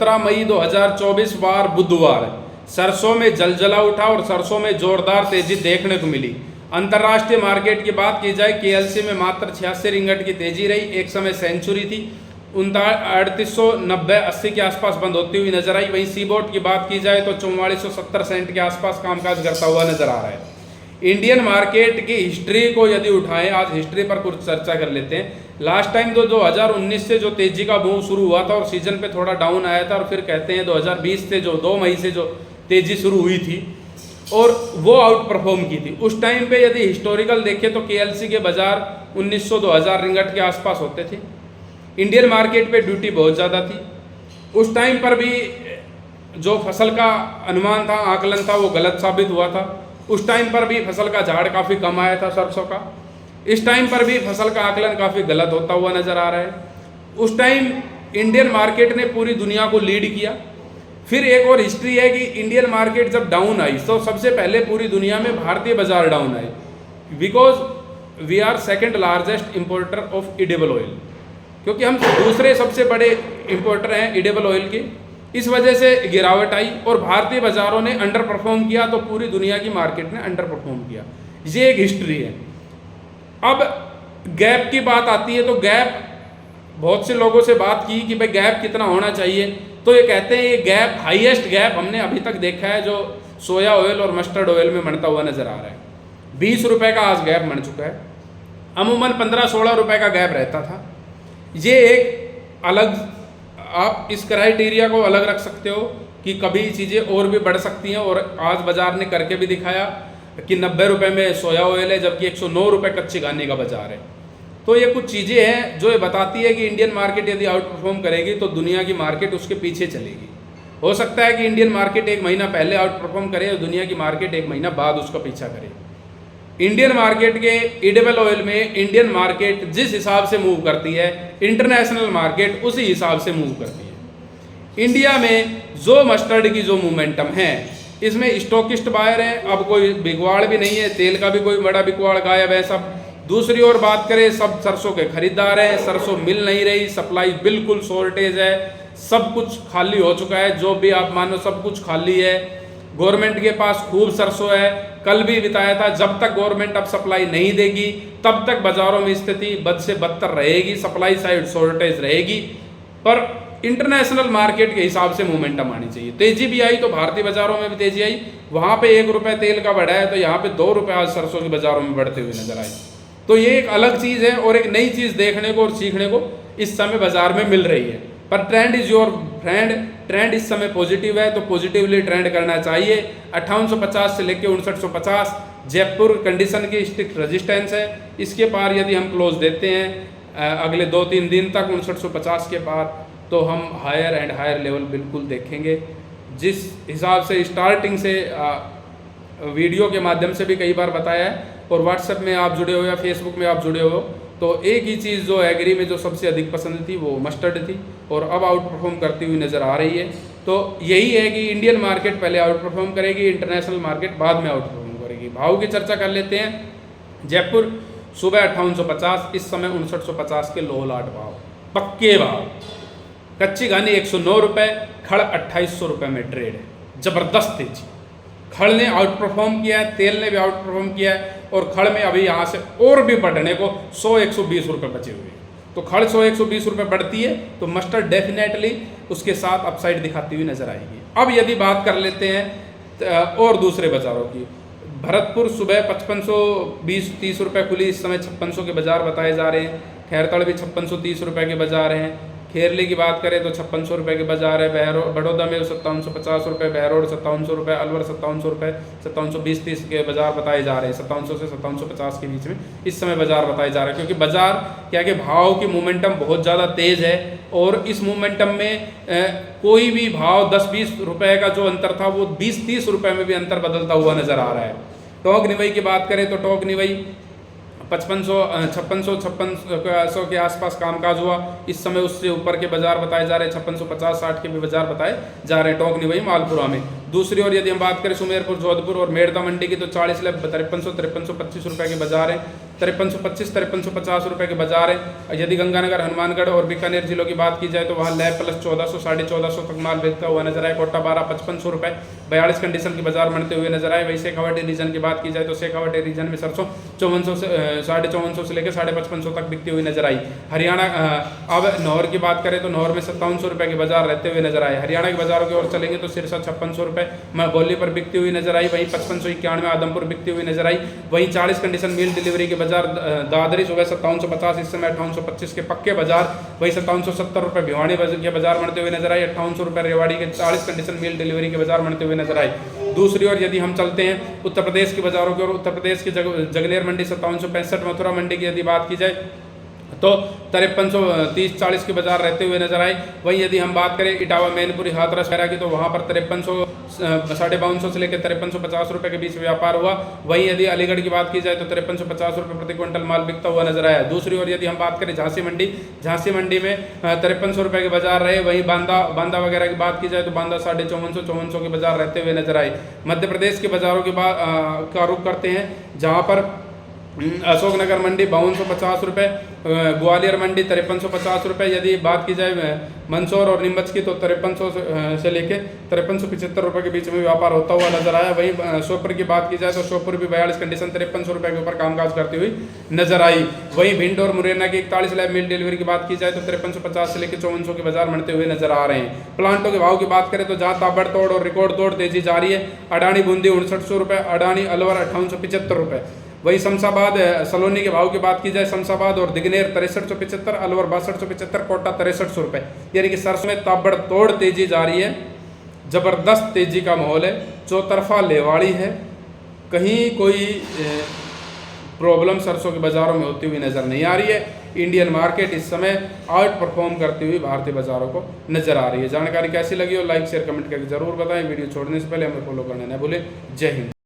17 मई 2024 वार बुधवार, सरसों में जलजला उठा और सरसों में जोरदार तेजी देखने को मिली। अंतर्राष्ट्रीय मार्केट की बात की जाए, केएलसी में मात्र 86 रिंगट की तेजी रही। एक समय सेंचुरी थी 3890-80 के आसपास बंद होती हुई नजर आई। वहीं सीबोट की बात की जाए तो 4470 सेंट के आसपास कामकाज करता हुआ नजर आ रहा है। इंडियन मार्केट की हिस्ट्री को यदि उठाएं, आज हिस्ट्री पर कुछ चर्चा कर लेते हैं। लास्ट टाइम 2019 से जो तेजी का बूम शुरू हुआ था और सीजन पे थोड़ा डाउन आया था, और फिर कहते हैं 2020 से जो 2 मई से जो तेजी शुरू हुई थी और वो आउट परफॉर्म की थी। उस टाइम पे यदि हिस्टोरिकल देखें तो केएलसी के बाजार 1900-2000 रिंगट के आसपास होते थे। इंडियन मार्केट पे ड्यूटी बहुत ज़्यादा थी। उस टाइम पर भी जो फसल का अनुमान था, आकलन था, वो गलत साबित हुआ था। उस टाइम पर भी फसल का झाड़ काफ़ी कम आया था सरसों का। इस टाइम पर भी फसल का आकलन काफ़ी गलत होता हुआ नज़र आ रहा है। उस टाइम इंडियन मार्केट ने पूरी दुनिया को लीड किया। फिर एक और हिस्ट्री है कि इंडियन मार्केट जब डाउन आई तो सबसे पहले पूरी दुनिया में भारतीय बाजार डाउन आए, because we are second largest importer of edible oil, क्योंकि हम दूसरे सबसे बड़े इम्पोर्टर हैं एडिबल ऑयल के। इस वजह से गिरावट आई और भारतीय बाजारों ने अंडर परफॉर्म किया, तो पूरी दुनिया की मार्केट ने अंडर परफॉर्म किया। ये एक हिस्ट्री है। अब गैप की बात आती है तो गैप, बहुत से लोगों से बात की कि भाई गैप कितना होना चाहिए, तो ये कहते हैं ये गैप, हाईएस्ट गैप हमने अभी तक देखा है जो सोया ऑयल और मस्टर्ड ऑयल में बनता हुआ नज़र आ रहा है। 20 रुपये का आज गैप बन चुका है। अमूमन 15-16 रुपये का गैप रहता था। ये एक अलग, आप इस क्राइटेरिया को अलग रख सकते हो कि कभी चीज़ें और भी बढ़ सकती हैं, और आज बाजार ने करके भी दिखाया कि 90 रुपये में सोया ऑयल है, जबकि 109 रुपये कच्ची घानी का बाजार है। तो ये कुछ चीज़ें हैं जो ये बताती है कि इंडियन मार्केट यदि आउट परफॉर्म करेगी तो दुनिया की मार्केट उसके पीछे चलेगी। हो सकता है कि इंडियन मार्केट 1 महीना पहले आउट परफॉर्म करे और दुनिया की मार्केट 1 महीना बाद उसका पीछा करे। इंडियन मार्केट के एडिबल ऑयल में इंडियन मार्केट जिस हिसाब से मूव करती है, इंटरनेशनल मार्केट उसी हिसाब से मूव करती है। इंडिया में जो मस्टर्ड की जो मोमेंटम है, इसमें स्टॉकिस्ट बायर हैं, अब कोई बिगवाड़ भी नहीं है, तेल का भी कोई बड़ा बिगवाड़ गायब है सब। दूसरी ओर बात करें, सब सरसों के खरीदार हैं, सरसों मिल नहीं रही, सप्लाई बिल्कुल शॉर्टेज है, सब कुछ खाली हो चुका है, जो भी आप मानो सब कुछ खाली है। गवर्नमेंट के पास खूब सरसों है। कल भी बताया था, जब तक गवर्नमेंट अब सप्लाई नहीं देगी तब तक बाजारों में स्थिति बद से बदतर रहेगी, सप्लाई साइड शॉर्टेज रहेगी। पर इंटरनेशनल मार्केट के हिसाब से मोमेंटम आनी चाहिए। तेजी भी आई तो भारतीय बाजारों में भी तेजी आई। वहाँ पे 1 रुपये तेल का बढ़ा है तो यहाँ पे 2 रुपये आज सरसों के बाजारों में बढ़ते हुए नजर आए। तो ये एक अलग चीज़ है और एक नई चीज़ देखने को और सीखने को इस समय बाजार में मिल रही है। पर trend is your friend, trend इस समय पॉजिटिव है तो पॉजिटिवली ट्रेंड करना चाहिए। 5850 से लेकर 5950 जयपुर कंडीशन की स्ट्रिक्ट रेजिस्टेंस है। इसके पार यदि हम क्लोज देते हैं अगले 2-3 दिन तक 5950 के पार, तो हम हायर एंड हायर लेवल बिल्कुल देखेंगे। जिस हिसाब से स्टार्टिंग से वीडियो के माध्यम से भी कई बार बताया है, और व्हाट्सएप में आप जुड़े हो या फेसबुक में आप जुड़े हो, तो एक ही चीज़ जो एग्री में जो सबसे अधिक पसंद थी वो मस्टर्ड थी और अब आउट परफॉर्म करती हुई नज़र आ रही है। तो यही है कि इंडियन मार्केट पहले आउट परफॉर्म करेगी, इंटरनेशनल मार्केट बाद में आउट परफॉर्म करेगी। भाव की चर्चा कर लेते हैं। जयपुर सुबह 5850, इस समय 5950 के लो लाट भाव, पक्के भाव। कच्ची घानी 109 रुपये, खड़ 2800 रुपये में ट्रेड है। ज़बरदस्त तेजी, खड़ ने आउट परफॉर्म किया है, तेल ने भी आउट परफॉर्म किया है, और खड़ में अभी यहाँ से और भी बढ़ने को 100-120 रुपये बचे हुए हैं। तो खड़ 100-120 रुपये बढ़ती है तो मस्टर्ड डेफिनेटली उसके साथ अपसाइड दिखाती हुई नजर आएगी। अब यदि बात कर लेते हैं और दूसरे बाजारों की, भरतपुर सुबह 5520-30 रुपये खुली, इस समय 5600 के बाजार बताए जा रहे हैं। खैरतड़ भी 5630 रुपये के बाजार हैं। खेरली की बात करें तो 5600 रुपये के बाजार है। बड़ौदा में 5750 रुपये, बहरोड 5700 रुपये, अलवर 5700 रुपये, 5720-30 के बाजार बताए जा रहे हैं। 5700 से 5750 के बीच में इस समय बाजार बताए जा रहे हैं, क्योंकि बाजार क्या कि भाव की मोमेंटम बहुत ज़्यादा तेज़ है, और इस मोमेंटम में कोई भी भाव 10-20 रुपये का जो अंतर था वो 20-30 रुपये में भी अंतर बदलता हुआ नज़र आ रहा है। टोंक निवई की बात करें तो टोंक निवई 5600 के आसपास कामकाज हुआ। इस समय उससे ऊपर के बाजार बताए जा रहे हैं। 5650-60 के भी बाजार बताए जा रहे हैं टोंक निवई मालपुरा में। दूसरी ओर यदि हम बात करें सुमेरपुर, जोधपुर और मेड़ता मंडी की, तो 40 5300-5325 रुपये के बाजार हैं। 5325 5350 रुपये के बाजार है। यदि गंगानगर, हनुमानगढ़ और बीकानेर जिलों की बात की जाए तो वहाँ लैब प्लस 1400 1450 तक माल बेचता हुआ नजर आए। कोटा 12 5500 रुपये 42 कंडीशन की बाजार बनते हुए नजर आए। वही शेखावाटी रीजन की बात की जाए तो शेखावाटी रीजन में सरसों 5400 से 5450 से लेकर 5550 तक बिकती हुई नजर आई। हरियाणा अब नौर की बात करें तो नौर में 5700 रुपये के बाजार रहते हुए नजर आए। हरियाणा के बाजारों की ओर चलेंगे तो सिरसा 5600 रुपये बोली पर बिकती हुई नजर आई। वहीं 5591 आदमपुर बिकती हुई नजर आई। वहीं 40 कंडीशन मील डिलीवरी के बाजार दादरी सुबह 5750, इस समय 5825 के पक्के बाजार। वहीं 5770 रुपये भिवानी के बाजार बनते हुए नजर आए। 5800 रुपये रेवाड़ी के 40 कंडीशन मील डिलीवरी के बाजार बनते हुए नजर आए। दूसरी ओर यदि हम चलते हैं उत्तर प्रदेश के बाजारों की ओर, उत्तर प्रदेश की जगनेर मंडी 5765, मथुरा मंडी की यदि बात की जाए तो 5330-40 के बाजार रहते हुए नजर आए। वहीं यदि हम बात करें इटावा, मैनपुरी, हाथरस वगैरह की तो वहाँ पर 5300 5250 से लेकर 5350 रुपये के बीच व्यापार हुआ। वहीं यदि अलीगढ़ की बात की जाए तो 5350 रुपये प्रति क्विंटल माल बिकता हुआ नजर आया। दूसरी ओर यदि हम बात करें झांसी मंडी में 5300 रुपये के बाजार रहे। वहीं बांदा वगैरह की बात की जाए तो बांदा 5450 के बाजार रहते हुए नजर आए। मध्य प्रदेश के बाजारों की बात का रुख करते हैं, जहाँ पर अशोकनगर मंडी 5250 रुपये, ग्वालियर मंडी 5350 रुपये। यदि बात की जाए मंदसौर और नीमच की तो 5300 से लेके 5375 रुपये के बीच में व्यापार होता हुआ नजर आया। वहीं श्योपुर की बात की जाए तो श्योपुर भी 42 कंडीशन 5300 रुपये के ऊपर कामकाज करती हुई नजर आई। वहीं भिंड और मुरैना की 41 लैब मील डिलीवरी की बात की जाए तो 5350 से लेकर 5400 के बाजार बनते हुए नजर आ रहे हैं। प्लांटों के भाव की बात करें तो जहाँ ताबड़तोड़ और रिकॉर्ड तोड़ तेजी जारी है। अडानी बूंदी 5900 रुपये, अडानी अलवर 5875 रुपये। वही शमशाबाद सलोनी के भाव की बात की जाए, शमशाबाद और दिगनेर 6375, अलवर 6275, कोटा 6300 रुपये। यानी कि सरसों में ताबड़तोड़ तेजी जारी है, जबरदस्त तेजी का माहौल है, चौतरफा लेवाड़ी है, कहीं कोई प्रॉब्लम सरसों के बाजारों में होती हुई नजर नहीं आ रही है। इंडियन मार्केट इस समय आउट परफॉर्म करती हुई भारतीय बाजारों को नजर आ रही है। जानकारी कैसी लगी हो लाइक शेयर कमेंट करके जरूर बताएं। वीडियो छोड़ने से पहले हमें फॉलो करना न भूलें। जय हिंद।